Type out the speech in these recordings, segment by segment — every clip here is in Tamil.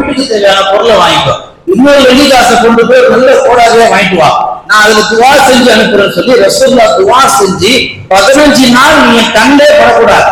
வீட்டுக்கு தேவையான பொருளை வாங்கிக்கோ, இன்னொரு வெள்ளி காசை கொண்டு போய் நல்ல கோடாரியா வாங்கிட்டு வா, நான் அதுல துவா செஞ்சு அனுப்புறேன்னு சொல்லி ரசூலுல்லாஹ் துவா செஞ்சு 15 நாள் நீங்க கண்டே படக்கூடாது.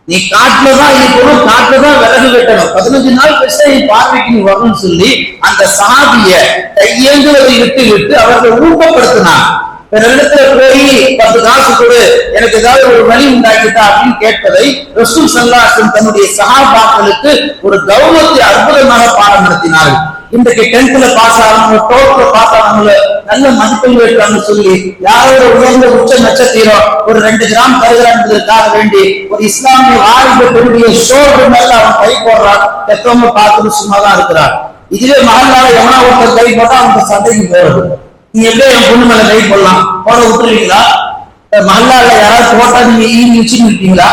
நீ காட்டுலதான் இருக்கணும், காட்டுலதான் விறகு வெட்டணும், 15 நாள் பெருசா நீ பார்வைக்கு நீ வரணும்னு சொல்லி அந்த சஹாபிய கையேந்துவதை விட்டு விட்டு அவர்களை ஊக்கப்படுத்தினார். வேற இடத்துல போய் 10 காசு கொடு, எனக்கு ஏதாவது ஒரு வழி உண்டாக்கிட்டா அப்படின்னு கேட்பதை ரசூல் ஸல்லல்லாஹு அலைஹி வஸல்லம் தன்னுடைய சஹாபாக்களுக்கு ஒரு கௌரவத்தை அற்புதமாக பாடம் நடத்தினார்கள். இன்றைக்கு 10th பாஸ் ஆனவங்க, 12th பாஸ் ஆனவங்க நல்ல மதிப்பெண் எடுக்கலாம்னு சொல்லி யாரோட உயர்ந்த உச்ச நட்சத்திரம் ஒரு 2 கிராம் தருகிறான்றதுக்காக வேண்டி ஒரு இஸ்லாமிய வாலிப பெண்ணுடைய ஷோல்டர் மேல அவன் கை போடுறான், பெற்றவங்க பார்த்துட்டு சும்மாதான் இருக்கிறார். இதுவே மகளால எவனா ஒருத்தர் கை போட்டா அவங்க சண்டைக்கு போறது. நீங்க எப்படி என் பொண்ணு மேல கை போடலாம், போட விட்டுருவீங்களா? மகளால யாராவது போட்டா நீங்க வச்சுன்னு இருக்கீங்களா?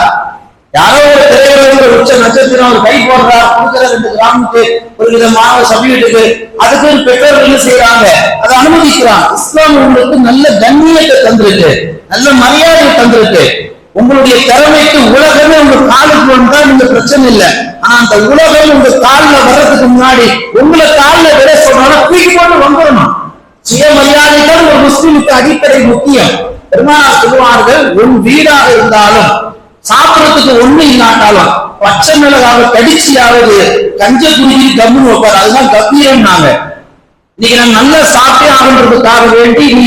யாரோ ஒரு திரையுலகில் உச்ச நட்சத்திரம் ஒரு கை போடுறா, கொடுக்கிற 2 கிராமுக்கு ஒரு விதமான சபீட்டுக்கு, அதுக்கு பெற்றோர்கள் என்ன செய்யறாங்க, அதை அனுமதிக்கிறான். இஸ்லாம் உங்களுக்கு நல்ல கண்ணியத்தை தந்திருக்கு, நல்ல மரியாதை தந்திருக்கு. உங்களுடைய திறமைக்கு உலகமே உங்க காலுக்கு வந்தா நீங்க பிரச்சனை இல்லை. ஆனா அந்த உலகம் உங்க காலில் வர்றதுக்கு முன்னாடி உங்களை காலில் விட சொல்றாங்க, தூக்கி போட்டு வந்துடணும். சுயமரியாதை தான் ஒரு முஸ்லிமுக்கு அடிப்படை முக்கியம். பெருமானார் சொல்லுவார்கள், உன் வீடாக இருந்தாலும் சாப்பிடறதுக்கு ஒண்ணு இல்லாட்டாலும் பச்சை மிளகாவை கடிச்சியாவது கஞ்ச குடிக்கி கம்முன்னு வைப்பாரு, அதுதான் கம்பீரம். இன்னைக்கு நான் நல்லா சாப்பிட்டே ஆகுன்றதுக்காக வேண்டி நீ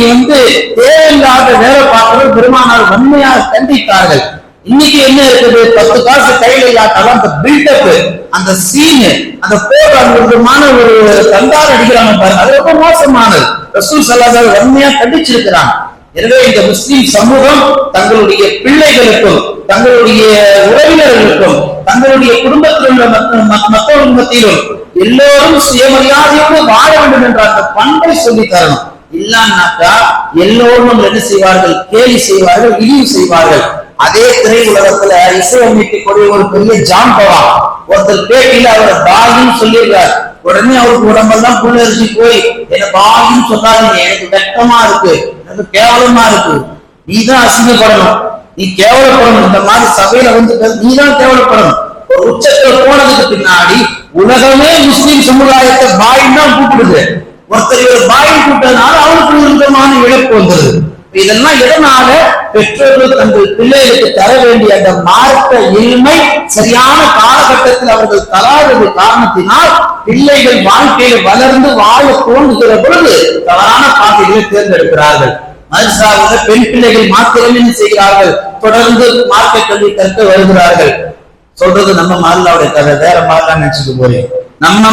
தேவையில்லாத வேலை பார்க்கறது பெருமானார் வன்மையாக கண்டித்தார்கள். இன்னைக்கு என்ன இருக்குது, 10 காசு கையில இல்லாட்டாலும் அந்த பில்டப், அந்த சீனு, அந்த போராட்டமான ஒரு தந்தார் அடிக்கிறாங்க பாருங்க, அது ரொம்ப மோசமானது. ரசூல் ஸல்லல்லாஹு அலைஹி வஸல்லம் வன்மையா கண்டிச்சிருக்கிறாங்க. எனவே இந்த முஸ்லிம் சமூகம் தங்களுடைய பிள்ளைகளுக்கும் தங்களுடைய உறவினர்களுக்கும் தங்களுடைய குடும்பத்தில் உள்ள மக்கள் மத்தியிலும் எல்லோரும் சுயமரியாதையோடு வாழ வேண்டும் என்ற அந்த பண்பை சொல்லி தரணும். இல்லைன்னாக்கா எல்லோரும் என்ன செய்வார்கள், கேலி செய்வார்கள், இழிவு செய்வார்கள். அதே திரை உலகத்துல இசையமைக்கக்கூடிய ஒரு பெரிய ஜாம்பவா ஒருத்தர் பேட்டியில அவரை பாகின்னு சொல்லியிருக்காரு. உடனே அவருக்கு உடம்பெல்லாம் புல்லரிச்சு போய் என்ன பாகின்னு சொன்னாருங்க, எனக்கு வெட்டமா இருக்கு, எனக்கு கேவலமா இருக்கு, நீதான் அசிங்கப்படணும், நீ கேவலப்படணும், இந்த மாதிரி சபையில நீதான் கேவலப்படணும். ஒரு உச்சத்துல போனதுக்கு பின்னாடி உலகமே முஸ்லிம் சமுதாயத்தை பாயின் தான் கூப்பிடுது. ஒருத்தர் இவர் பாயின் கூப்பிட்டதுனால அவனுக்கு ஒரு விதமான இழப்பு வந்தது. இதெல்லாம் எதனால, பெற்றோர்கள் தங்கள் பிள்ளைகளுக்கு தர வேண்டிய அந்த மார்க்க இல்மை சரியான காலகட்டத்தில் அவர்கள் தராதது காரணத்தினால் பிள்ளைகள் வாழ்க்கையில வளர்ந்து வாழ தோன்றுகிற பொழுது தவறான பாதைகளை தேர்ந்தெடுக்கிறார்கள். மதரசாவுல பெண் பிள்ளைகள் மாத்திரமே செய்கிறார்கள், தொடர்ந்து மார்க்க கல்வி கற்க வருகிறார்கள். சொல்றது நம்ம மாநிலாவுடைய கதை, வேற மாதிரி நினைச்சுட்டு போறேன். நம்ம